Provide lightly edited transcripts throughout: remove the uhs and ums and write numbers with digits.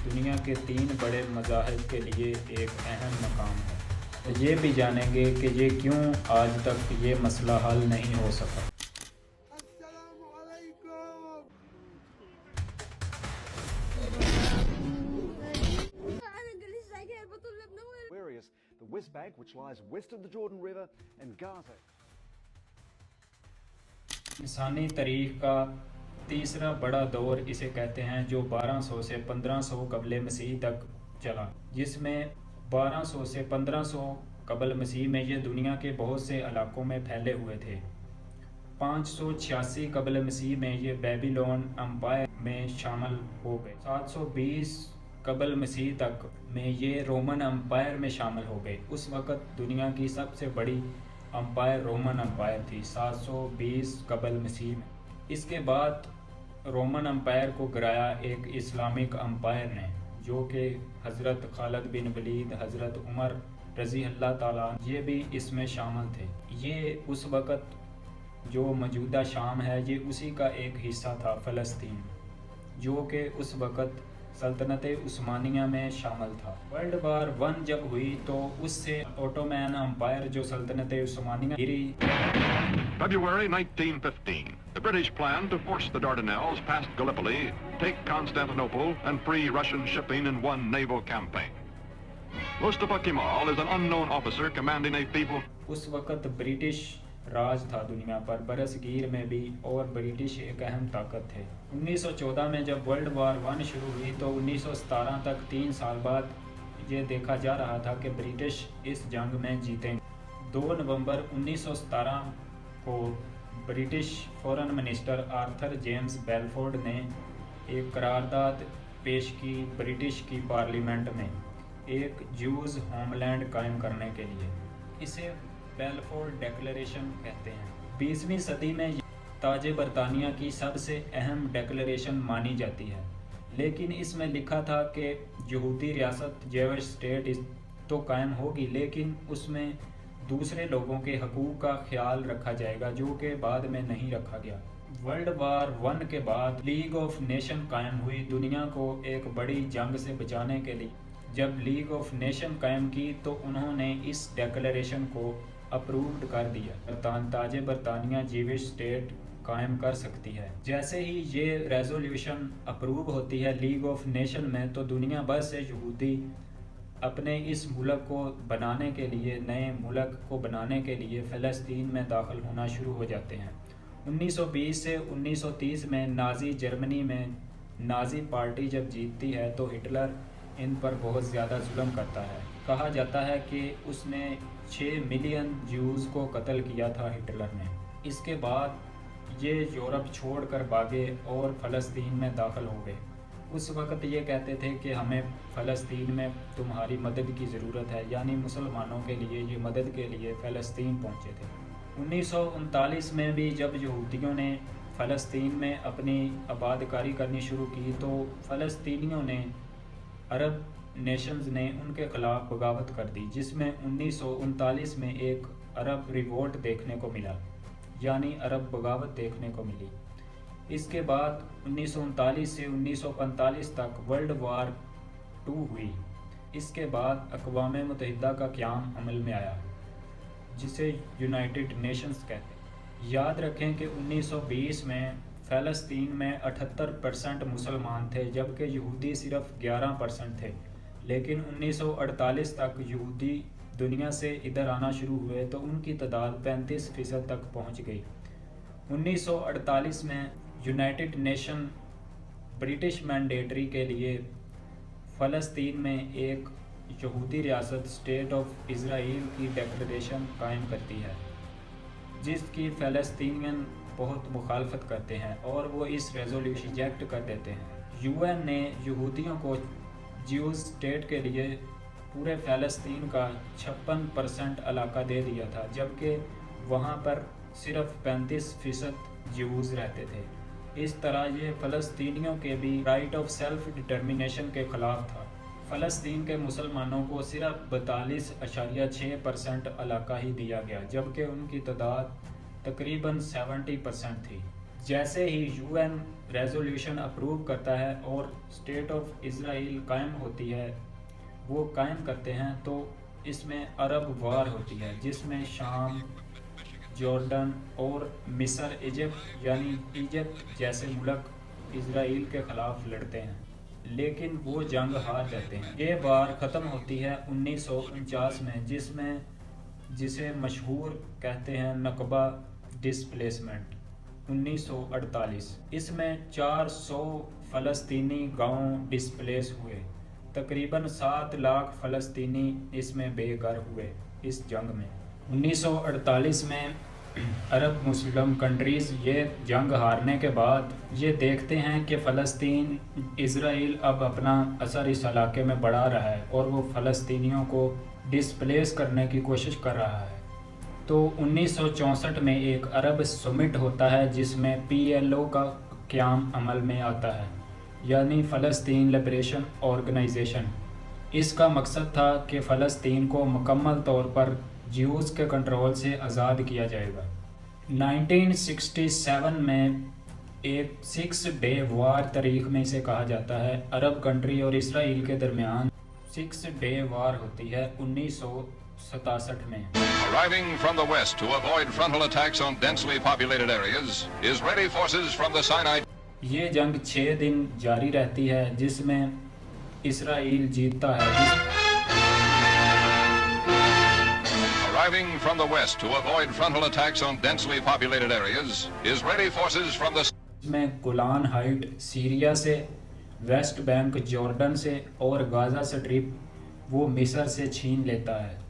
दुनिया के 3 बड़े मज़ाहिब के लिए एक अहम मकाम है। तो ये भी जानेंगे कि ये क्यों आज तक ये मसला हल नहीं हो सका। The West Bank, which lies west of the Jordan River, and Gaza. इंसानी तारीख का तीसरा बड़ा दौर इसे कहते हैं, जो 1200 से 1500 कबल मसीह तक चला, जिसमें 1200 से 1500 कबल मसीह में ये दुनिया के बहुत से इलाकों में फैले हुए थे। 586 कबल मसीह में ये बेबीलोन अम्पायर में शामिल हो गए। 720 कबल मसीह तक में ये रोमन अम्पायर में शामिल हो गए। उस वक़्त दुनिया की सबसे बड़ी अम्पायर रोमन अम्पायर थी 720 कबल मसीह में। इसके बाद रोमन अम्पायर को गिराया एक इस्लामिक अम्पायर ने, जो कि हज़रत खालिद बिन वलीद, हज़रत उमर रज़ी अल्लाह ताला ये भी इसमें शामिल थे। ये उस वक़्त जो मौजूदा शाम है, ये उसी का एक हिस्सा था, फ़लस्तीन, जो कि उस वक़्त सल्तनत उस्मानिया में शामिल था। वर्ल्ड वार 1 जब हुई तो उससे ओटोमैन अम्पायर जो सल्तनत उस्मानिया गिरी। February 1915, the British planned to force the Dardanelles past Gallipoli, take Constantinople, and free Russian shipping in one naval campaign. Mustafa Kemal is an unknown officer commanding a feeble. उस वक़्त British राज था दुनिया पर, बरसगीर में भी, और ब्रिटिश एक अहम ताकत थे। 1914 में जब वर्ल्ड वार 1 शुरू हुई तो 1917 तक 3 साल बाद ये देखा जा रहा था कि ब्रिटिश इस जंग में जीतेंगे। 2 नवंबर 1917 को British foreign minister Arthur James Bellfort ने एक करारदाद पेश की ब्रिटिश की पार्लियामेंट में एक ज्यूज़ होमलैंड कायम करने के लिए। इसे बेलफोर्ड डिक्लेरेशन कहते हैं। 20वीं सदी में ताज बरतानिया की सबसे अहम डिक्लेरेशन मानी जाती है, लेकिन इसमें लिखा था कि यहूदी रियासत जेविश स्टेट तो कायम होगी, लेकिन उसमें दूसरे लोगों के हकूक़ का ख्याल रखा जाएगा, जो कि बाद में नहीं रखा गया। वर्ल्ड वार 1 के बाद लीग ऑफ नेशन कायम हुई दुनिया को एक बड़ी जंग से बचाने के लिए। जब लीग ऑफ नेशन कायम की तो उन्होंने इस डिक्लेरेशन को अप्रूव्ड कर दिया। ताज बरतानिया जेविश स्टेट कायम कर सकती है। जैसे ही ये रेजोल्यूशन अप्रूव होती है लीग ऑफ नेशन में, तो दुनिया भर से यहूदी अपने इस मुल्क को बनाने के लिए, नए मुल्क को बनाने के लिए फ़लस्तीन में दाखिल होना शुरू हो जाते हैं। 1920 से 1930 में नाज़ी जर्मनी में नाज़ी पार्टी जब जीतती है तो हिटलर इन पर बहुत ज़्यादा जुल्म करता है। कहा जाता है कि उसने 6 मिलियन ज्यूज़ को कत्ल किया था हिटलर ने। इसके बाद ये यूरोप छोड़कर भागे और फ़लस्तीन में दाखिल हो गए। उस वक़्त ये कहते थे कि हमें फ़लस्तीन में तुम्हारी मदद की ज़रूरत है, यानी मुसलमानों के लिए ये मदद के लिए फ़लस्तीन पहुँचे थे। 1939 में भी जब यहूदियों ने फ़लस्तीन में अपनी आबादकारी करनी शुरू की तो फ़लस्तीनियों ने, अरब नेशंस ने उनके ख़िलाफ़ बगावत कर दी, जिसमें 1939 में एक अरब रिवोल्ट देखने को मिला, यानी अरब बगावत देखने को मिली। इसके बाद 1939 से 1945 तक वर्ल्ड वार 2 हुई। इसके बाद अक़वाम मुत्तहिदा का क़याम अमल में आया, जिसे यूनाइटेड नेशंस कहते हैं। याद रखें कि 1920 में फ़लस्तीन में 78% मुसलमान थे, जबकि यहूदी सिर्फ 11% थे। लेकिन 1948 तक यहूदी दुनिया से इधर आना शुरू हुए तो उनकी तादाद 35% तक पहुंच गई। 1948 में यूनाइटेड नेशन ब्रिटिश मैंडेटरी के लिए फ़लस्तीन में एक यहूदी रियासत स्टेट ऑफ इज़राइल की डिक्लेरेशन कायम करती है, जिसकी फ़लस्तीनियन बहुत मुखालफत करते हैं और वो इस रेजोल्यूशन रिजेक्ट कर देते हैं। यूएन ने यहूदियों को ज्यूज़ स्टेट के लिए पूरे फ़लस्तीन का 56% इलाका दे दिया था, जबकि वहाँ पर सिर्फ 35% ज्यूज़ रहते थे। इस तरह ये फ़लस्तीनियों के भी राइट ऑफ सेल्फ डिटर्मिनेशन के ख़िलाफ़ था। फ़लस्तीन के मुसलमानों को सिर्फ 42.6% इलाका ही दिया गया, जबकि उनकी तादाद तकरीबन 70% थी। जैसे ही UN रेजोल्यूशन अप्रूव करता है और स्टेट ऑफ इज़राइल कायम होती है, वो कायम करते हैं, तो इसमें अरब वार होती है जिसमें शाम, जॉर्डन और मिस्र, इजिप्ट यानी इजिप्ट जैसे मुल्क इज़राइल के ख़िलाफ़ लड़ते हैं, लेकिन वो जंग हार जाते हैं। ये वार ख़त्म होती है 1949 में, जिसे मशहूर कहते हैं नकबा डिस्प्लेसमेंट 1948। इसमें 400 फ़लस्तीनी गांव डिस्प्लेस हुए। तकरीबन 7 लाख फ़लस्तीनी इसमें बेघर हुए इस जंग में। 1948 में अरब मुस्लिम कंट्रीज़ ये जंग हारने के बाद ये देखते हैं कि फ़लस्तीन, इज़राइल अब अपना असर इस इलाके में बढ़ा रहा है और वो फ़लस्तीनियों को डिस्प्लेस करने की कोशिश कर रहा है। तो 1964 में एक अरब समिट होता है जिसमें PLO का क़याम अमल में आता है, यानी फ़लस्तीन लिबरेशन ऑर्गेनाइजेशन। इसका मकसद था कि फ़लस्तीन को मुकम्मल तौर पर ज्यूज़ के कंट्रोल से आज़ाद किया जाएगा। 1967 में एक 6 डे वार तारीख में इसे कहा जाता है, अरब कंट्री और इसराइल के दरमियान 6 डे वार होती है 1967 में। Arriving from the west to avoid frontal attacks on densely populated areas, Israeli forces from the Sinai. ये जंग 6 दिन जारी रहती है जिसमें इसराइल जीतता है। Arriving from the west to avoid frontal attacks on densely populated areas, Israeli forces from the में गोलान हाइट सीरिया से, वेस्ट बैंक जॉर्डन से और गाज़ा स्ट्रिप वो मिस्र से छीन लेता है।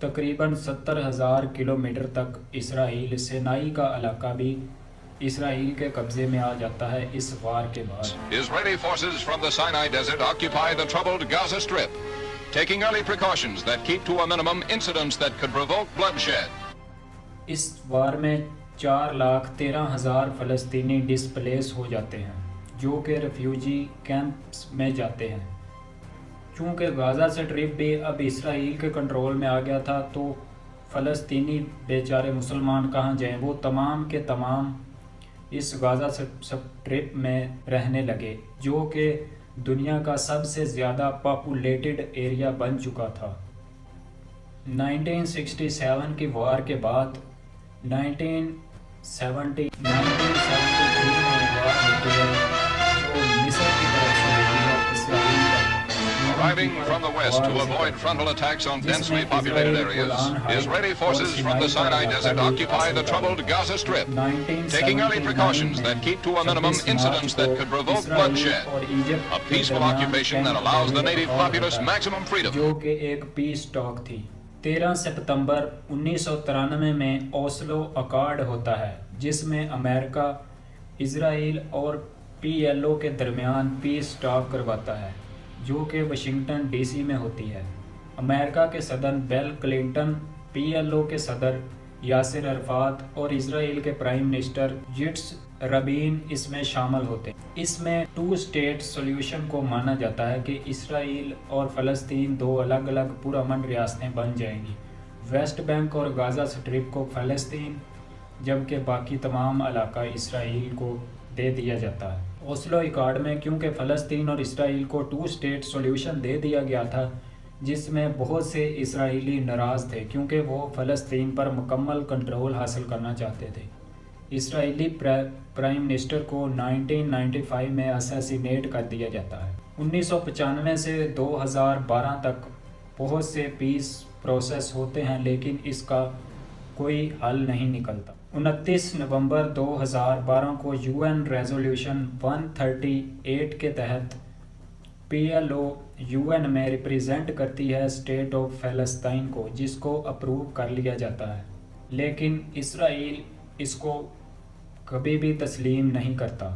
तकरीबन 70,000 किलोमीटर तक इसराइल सिनाई का इलाका भी इसराइल के कब्जे में आ जाता है इस वार के बाद। Israeli forces from the Sinai desert occupy the troubled Gaza Strip, taking early precautions that keep to a minimum incidents that could provoke bloodshed. इस वार में 4,13,000 फ़लस्तीनी डिस्प्लेस हो जाते हैं जो कि रेफ्यूजी कैंप्स में जाते हैं। चूँकि गाज़ा स्ट्रिप भी अब इसराइल के कंट्रोल में आ गया था, तो फ़लस्तीनी बेचारे मुसलमान कहाँ जाएं, वो तमाम के तमाम इस गाज़ा स्ट्रिप में रहने लगे, जो कि दुनिया का सबसे ज़्यादा पॉपुलेटेड एरिया बन चुका था। 1967 की वार के बाद 1973 में वार होती है जो मिस्र की तरफ से होती है इसराइल पर। Arriving from the west to avoid frontal attacks on densely populated areas, Israeli forces from the Sinai desert occupy the troubled Gaza Strip, taking early precautions that keep to a minimum incidents that could provoke bloodshed. A peaceful occupation that allows the native populace maximum freedom. जो कि एक piece talk थी। 13 सितंबर 1993 में Oslo accord होता है जिसमें America, Israel और PLO के दरमियान पीस टॉक करवाता है, जो कि वाशिंगटन DC में होती है। अमेरिका के सदर बिल क्लिंटन, PLO के सदर यासिर अरफात और इज़राइल के प्राइम मिनिस्टर यिट्ज़ रबीन इसमें शामिल होते हैं। इसमें 2 स्टेट सॉल्यूशन को माना जाता है कि इसराइल और फ़लस्तीन 2 अलग अलग पुरअमन रियासतें बन जाएंगी। वेस्ट बैंक और गाज़ा स्ट्रिप को फ़लस्तीन, जबकि बाकी तमाम इलाका इसराइल को दे दिया जाता है। ओस्लो अकॉर्ड में क्योंकि फ़लस्तीन और इसराइल को 2 स्टेट सॉल्यूशन दे दिया गया था, जिसमें बहुत से इसराइली नाराज़ थे क्योंकि वो फ़लस्तीन पर मुकम्मल कंट्रोल हासिल करना चाहते थे। इसराइली प्राइम मिनिस्टर को 1995 में असैसिनेट कर दिया जाता है। 1995 से 2012 तक बहुत से पीस प्रोसेस होते हैं, लेकिन इसका कोई हल नहीं निकलता। 29 नवंबर 2012 को UN रेजोल्यूशन 138 के तहत PLO UN में रिप्रेजेंट करती है स्टेट ऑफ फ़लस्तीन को, जिसको अप्रूव कर लिया जाता है, लेकिन इसराइल इसको कभी भी तस्लीम नहीं करता।